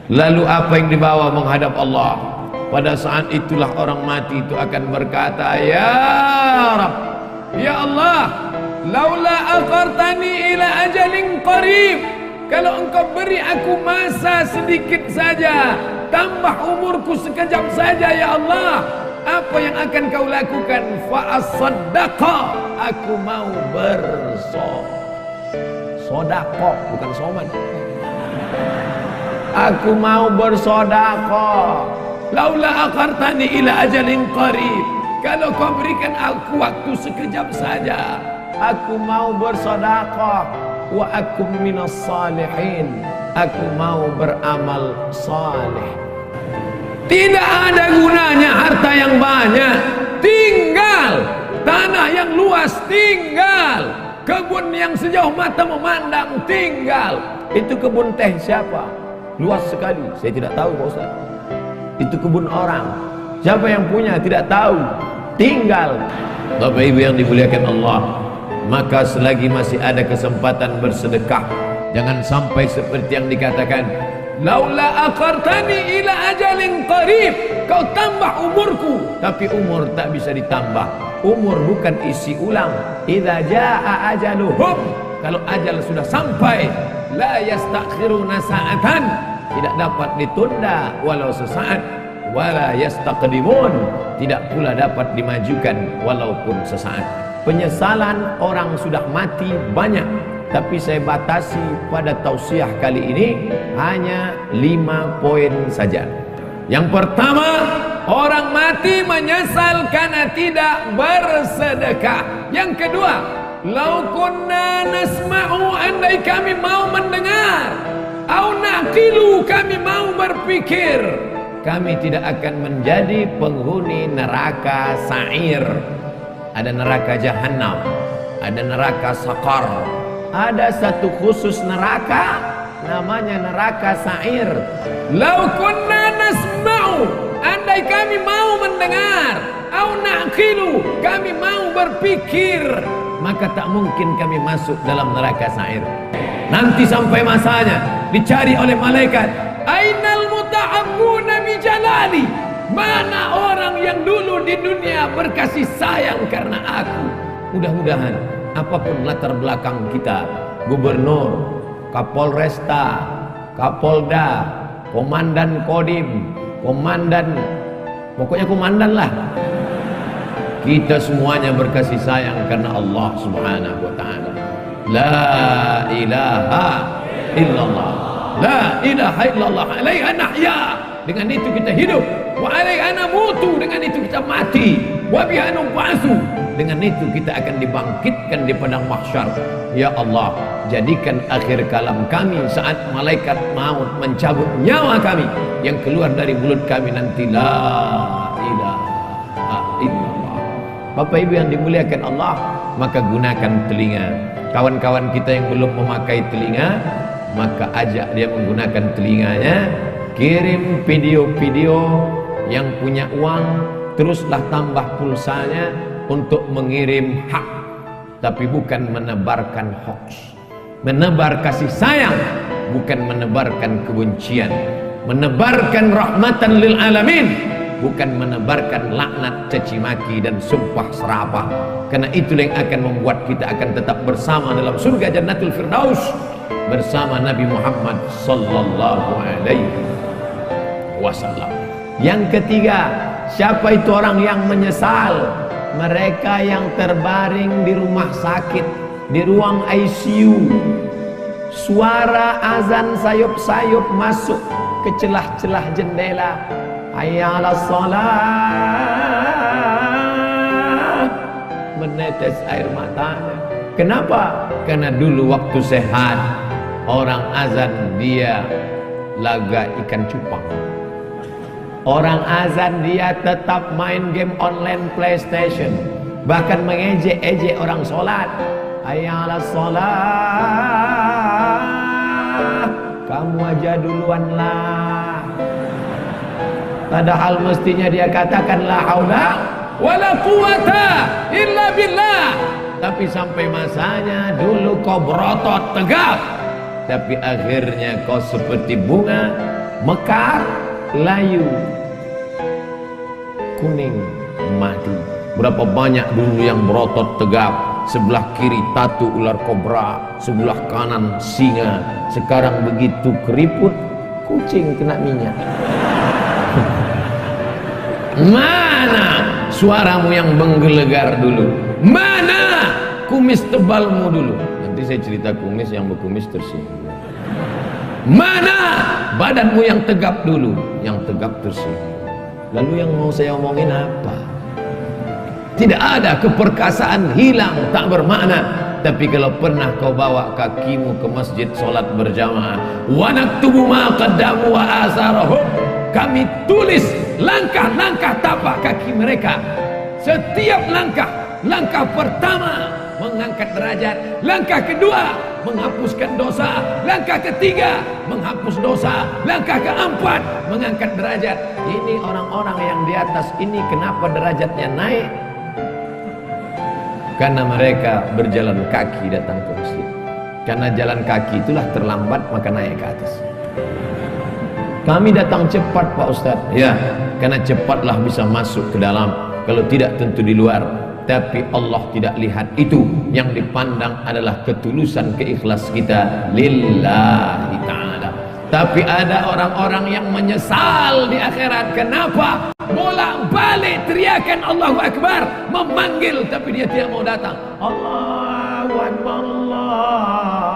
Lalu apa yang dibawa menghadap Allah? Pada saat itulah orang mati itu akan berkata, ya Rab, ya Allah, laula akhartani ila ajalin qarib, kalau engkau beri aku masa sedikit saja, tambah umurku sekejap saja ya Allah, apa yang akan kau lakukan? Fa as-saddaqa, aku mau bersodaqah, bukan soman. Aku mau bersodaqah. Laula akhartani ila ajalin qarib, kalau kau berikan aku waktu sekejap saja, aku mau bersodaqah. Wa akum minas salihin, aku mau beramal saleh. Tidak ada gunanya harta yang banyak, tinggal tanah yang luas, tinggal kebun yang sejauh mata memandang, tinggal. Itu kebun teh siapa? Luas sekali, saya tidak tahu Pak Ustaz. Itu kebun orang, siapa yang punya tidak tahu, tinggal. Bapak Ibu yang dimuliakan Allah, maka selagi masih ada kesempatan bersedekah, jangan sampai seperti yang dikatakan, laula akhartani ila ajalin qarib, kau tambah umurku, tapi umur tak bisa ditambah. Umur bukan isi ulang. Idza jaa ajaluhum, kalau ajal sudah sampai, la yastakhiruna sa'atan, tidak dapat ditunda walau sesaat, wala yastaqdimun, tidak pula dapat dimajukan walaupun sesaat. Penyesalan orang sudah mati banyak, tapi saya batasi pada tausiah kali ini hanya 5 poin saja. Yang pertama, orang mati menyesal karena tidak bersedekah. Yang kedua, lau kunna nasma'u, andai kami mau mendengar, au naqilu, kami mau berpikir, kami tidak akan menjadi penghuni neraka sa'ir. Ada neraka jahanam, ada neraka sakar, ada satu khusus neraka namanya neraka sa'ir. Lau kunna nasma'u, andai kami mau mendengar, au naqilu, kami mau berpikir, maka tak mungkin kami masuk dalam neraka sa'ir. Nanti sampai masanya dicari oleh malaikat, ainal muta'abbuna bi jalali, mana orang yang dulu di dunia berkasih sayang karena aku. Mudah-mudahan apapun latar belakang kita, gubernur, kapolresta, kapolda, komandan kodim, komandan, pokoknya komandan lah, kita semuanya berkasih sayang karena Allah subhanahu wa ta'ala. La ilaha illallah, la ilaha illallah, alaiha nahya, dengan itu kita hidup, wa alaiha namutu, dengan itu kita mati, wa biha nub'atsu, dengan itu kita akan dibangkitkan di padang mahsyar. Ya Allah, jadikan akhir kalam kami saat malaikat maut mencabut nyawa kami, yang keluar dari mulut kami nanti la ilaha illallah. Bapak Ibu yang dimuliakan Allah, maka gunakan telinga. Kawan-kawan kita yang belum memakai telinga, maka ajak dia menggunakan telinganya. Kirim video-video, yang punya uang teruslah tambah pulsanya untuk mengirim hak, tapi bukan menebarkan hoax. Menebar kasih sayang, bukan menebarkan kebencian. Menebarkan rahmatan lil alamin, bukan menebarkan laknat, caci maki dan sumpah serapah. Karena itulah yang akan membuat kita akan tetap bersama dalam surga Jannatul Firdaus bersama Nabi Muhammad sallallahu alaihi wasallam. Yang ketiga, siapa itu orang yang menyesal? Mereka yang terbaring di rumah sakit, di ruang ICU, suara azan sayup-sayup masuk ke celah-celah jendela, hayya 'alas shalah, menetes air matanya. Kenapa? Karena dulu waktu sehat orang azan dia laga ikan cupang, orang azan dia tetap main game online PlayStation, bahkan mengejek-ejek orang sholat, hayya 'alas shalah, kamu aja duluan lah. Padahal mestinya dia katakan la haula wala quwata illa billah. Tapi sampai masanya dulu kau berotot tegak, tapi akhirnya kau seperti bunga mekar, layu, kuning, mati. Berapa banyak dulu yang berotot tegap, sebelah kiri tatu ular kobra, sebelah kanan singa. Sekarang begitu keriput, kucing kena minyak. Mana suaramu yang menggelegar dulu? Mana kumis tebalmu dulu? Nanti saya cerita kumis, yang berkumis tersinggung. Mana badanmu yang tegap dulu? Yang tegap tersinggung. Lalu yang mau saya omongin apa? Tidak ada, keperkasaan hilang, tak bermakna. Tapi kalau pernah kau bawa kakimu ke masjid solat berjamaah, wa naktubu ma qaddamu wa asarahum, kami tulis langkah-langkah tapak kaki mereka. Setiap langkah, langkah pertama mengangkat derajat, langkah kedua menghapuskan dosa, langkah ketiga menghapus dosa, langkah keempat mengangkat derajat. Ini orang-orang yang di atas ini kenapa derajatnya naik? Karena mereka berjalan kaki datang ke masjid. Karena jalan kaki itulah terlambat, maka naik ke atas. Kami datang cepat Pak Ustaz. Ya, karena cepatlah bisa masuk ke dalam. Kalau tidak tentu di luar. Tapi Allah tidak lihat itu. Yang dipandang adalah ketulusan, keikhlas kita lillahi ta'ala. Tapi ada orang-orang yang menyesal di akhirat. Kenapa? Bolak-balik teriakan Allahu Akbar, memanggil tapi dia tidak mau datang. Allahu Akbar,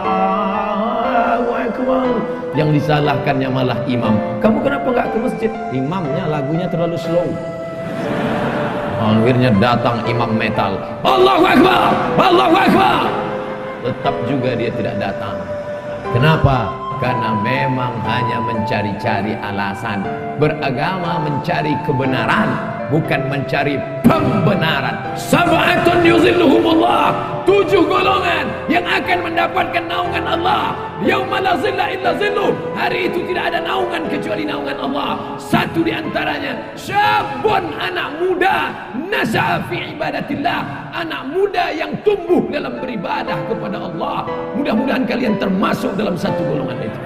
Allahu Akbar. Yang disalahkannya malah imam. Kamu kenapa nggak ke masjid? Imamnya lagunya terlalu slow. Akhirnya datang imam metal. Allahu Akbar, Allahu Akbar. Tetap juga dia tidak datang. Kenapa? Karena memang hanya mencari-cari alasan. Beragama mencari kebenaran, bukan mencari pembenaran. Sab'atun yuzilluhumullah, 7 golongan yang akan mendapatkan naungan Allah. Yauma la zilla illa zilluh, hari itu tidak ada naungan kecuali naungan Allah. Satu di antaranya syabun, anak muda, nasya'a fi ibadatillah, anak muda yang tumbuh dalam beribadah kepada Allah. Mudah-mudahan kalian termasuk dalam satu golongan itu.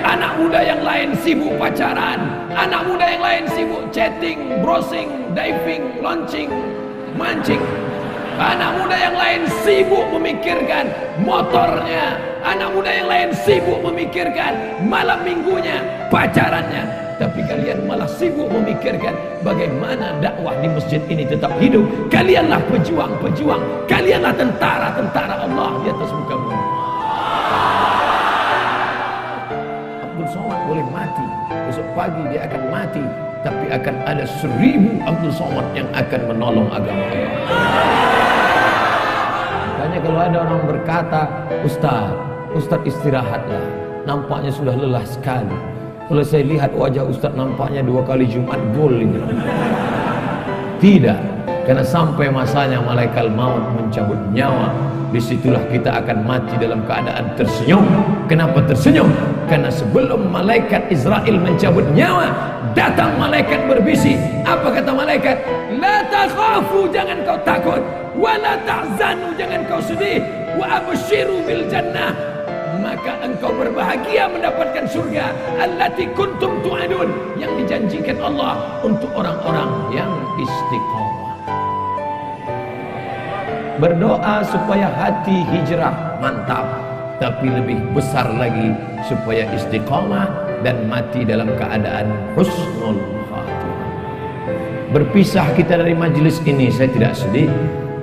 Anak muda yang lain sibuk pacaran, anak muda yang lain sibuk chatting, browsing, diving, launching, mancing. Anak muda yang lain sibuk memikirkan motornya, anak muda yang lain sibuk memikirkan malam minggunya, pacarannya. Tapi kalian malah sibuk memikirkan bagaimana dakwah di masjid ini tetap hidup. Kalianlah pejuang-pejuang, kalianlah tentara-tentara Allah di atas muka bumi. Abdul Somad boleh mati, besok pagi dia akan mati, tapi akan ada 1000 Abdul Somad yang akan menolong agama Allah. Makanya kalau ada orang berkata, Ustaz istirahatlah, nampaknya sudah lelah sekali. Kalau saya lihat wajah Ustaz nampaknya 2 kali Jumat gol ini. Tidak, karena sampai masanya malaikat maut mencabut nyawa, disitulah kita akan mati dalam keadaan tersenyum. Kenapa tersenyum? Karena sebelum malaikat Israel mencabut nyawa, datang malaikat berbisik. Apa kata malaikat? La takhafu, jangan kau takut, wa la tahzanu, jangan kau sedih, wa abshiru bil jannah, maka engkau berbahagia mendapatkan surga allati kuntum tu'adun, yang dijanjikan Allah untuk orang-orang yang istiqomah. Berdoa supaya hati hijrah, mantap. Tapi lebih besar lagi supaya istiqomah dan mati dalam keadaan husnul khatimah. Berpisah kita dari majelis ini saya tidak sedih,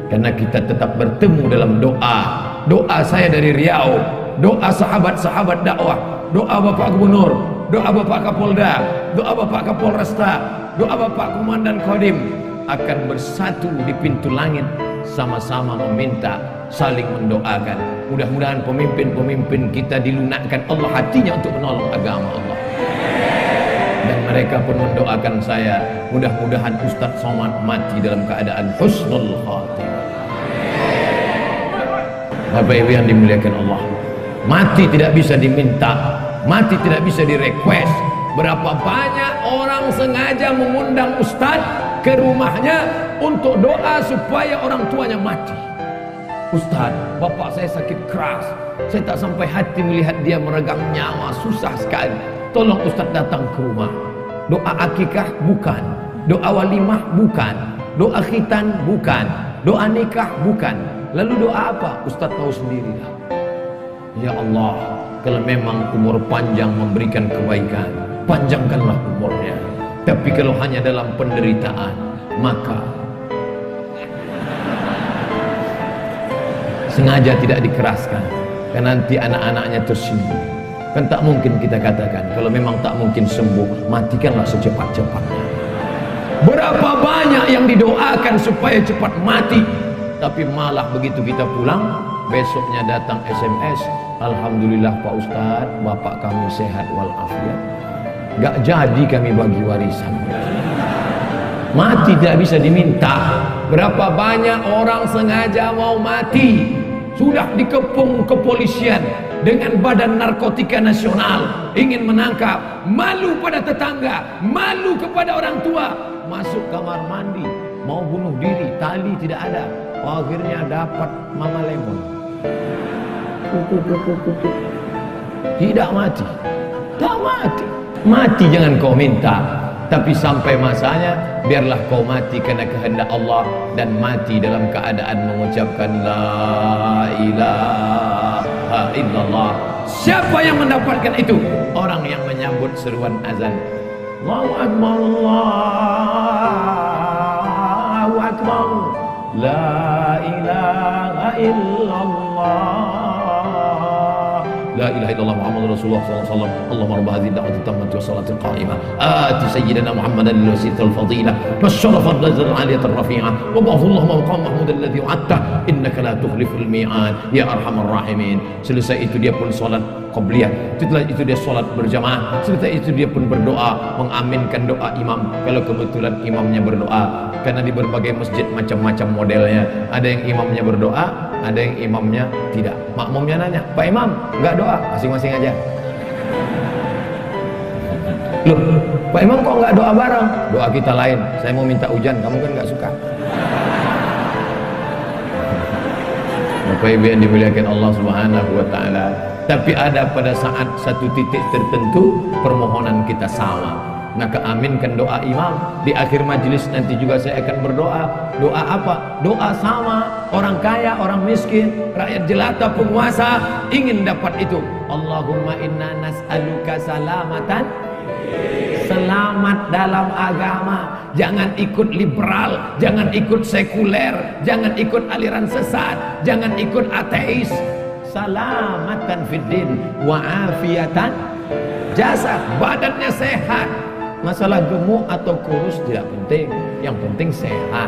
karena kita tetap bertemu dalam doa. Doa saya dari Riau, doa sahabat-sahabat dakwah, doa Bapak Gubernur, doa Bapak Kapolda, doa Bapak Kapolresta, doa Bapak Komandan Kodim akan bersatu di pintu langit, sama-sama meminta, saling mendoakan. Mudah-mudahan pemimpin-pemimpin kita dilunakkan Allah hatinya untuk menolong agama Allah. Dan mereka pun mendoakan saya, mudah-mudahan Ustadz Somad mati dalam keadaan husnul khatimah. Bapak Ibu yang dimuliakan Allah, mati tidak bisa diminta, mati tidak bisa direquest. Berapa banyak orang sengaja mengundang Ustadz ke rumahnya untuk doa supaya orang tuanya mati. Ustaz, bapak saya sakit keras, saya tak sampai hati melihat dia meregang nyawa, susah sekali. Tolong Ustaz datang ke rumah. Doa akikah bukan, doa walimah bukan, doa khitan bukan, doa nikah bukan. Lalu doa apa? Ustaz tahu sendirilah. Ya Allah, kalau memang umur panjang memberikan kebaikan, panjangkanlah umurnya. Tapi kalau hanya dalam penderitaan, maka sengaja tidak dikeraskan, karena nanti anak-anaknya tersinggung. Kan tak mungkin kita katakan, kalau memang tak mungkin sembuh, matikanlah secepat-cepatnya. Berapa banyak yang didoakan supaya cepat mati, tapi malah begitu kita pulang, besoknya datang SMS, Alhamdulillah Pak Ustadz, bapak kami sehat walafiat. Gak jadi kami bagi warisan. Mati tidak bisa diminta. Berapa banyak orang sengaja mau mati, sudah dikepung kepolisian dengan Badan Narkotika Nasional, ingin menangkap, malu pada tetangga, malu kepada orang tua, masuk kamar mandi, mau bunuh diri, tali tidak ada, akhirnya dapat mama lemon. Tidak mati, tak mati. Mati jangan kau minta, tapi sampai masanya biarlah kau mati karena kehendak Allah, dan mati dalam keadaan mengucapkan la ilaha illallah. Siapa yang mendapatkan itu? Orang yang menyambut seruan azan. Allahu akbar, Allahu akbar, la ilaha illallah, la ilaha illallah Muhammadur Rasulullah sallallahu alaihi wasallam. Allahumma rabb hadhihi da'wati tammati wa salatil qa'imah ati sayyidina Muhammadan al-wasilatal fadilah wasyarafat darajatan aliyatan rafi'ah wa ba'athullahu maqam mahmud alladhi wa'adta innaka la tukhliful mi'ad ya arhamar rahimin. Selesai itu dia pun salat qabliyah, setelah itu dia salat berjamaah, setelah itu dia pun berdoa, mengaminkan doa imam kalau kebetulan imamnya berdoa. Karena di berbagai masjid macam-macam modelnya, ada yang imamnya berdoa, ada yang imamnya tidak. Makmumnya nanya, Pak Imam enggak doa? Masing-masing aja. Loh, Pak Imam kok enggak doa bareng? Doa kita lain, saya mau minta hujan, kamu kan enggak suka. Bapak Ibu yang dimuliakan Allah Subhanahu wa taala. Tapi ada pada saat satu titik tertentu permohonan kita sama, maka aminkan doa imam. Di akhir majelis nanti juga saya akan berdoa. Doa apa? Doa sama. Orang kaya, orang miskin, rakyat jelata, penguasa ingin dapat itu. Allahumma inna nas'aluka salamatan, selamat dalam agama. Jangan ikut liberal, jangan ikut sekuler, jangan ikut aliran sesat, jangan ikut ateis. Salamatan fiddin wa afiatan jasad, badannya sehat. Masalah gemuk atau kurus tidak penting, yang penting sehat.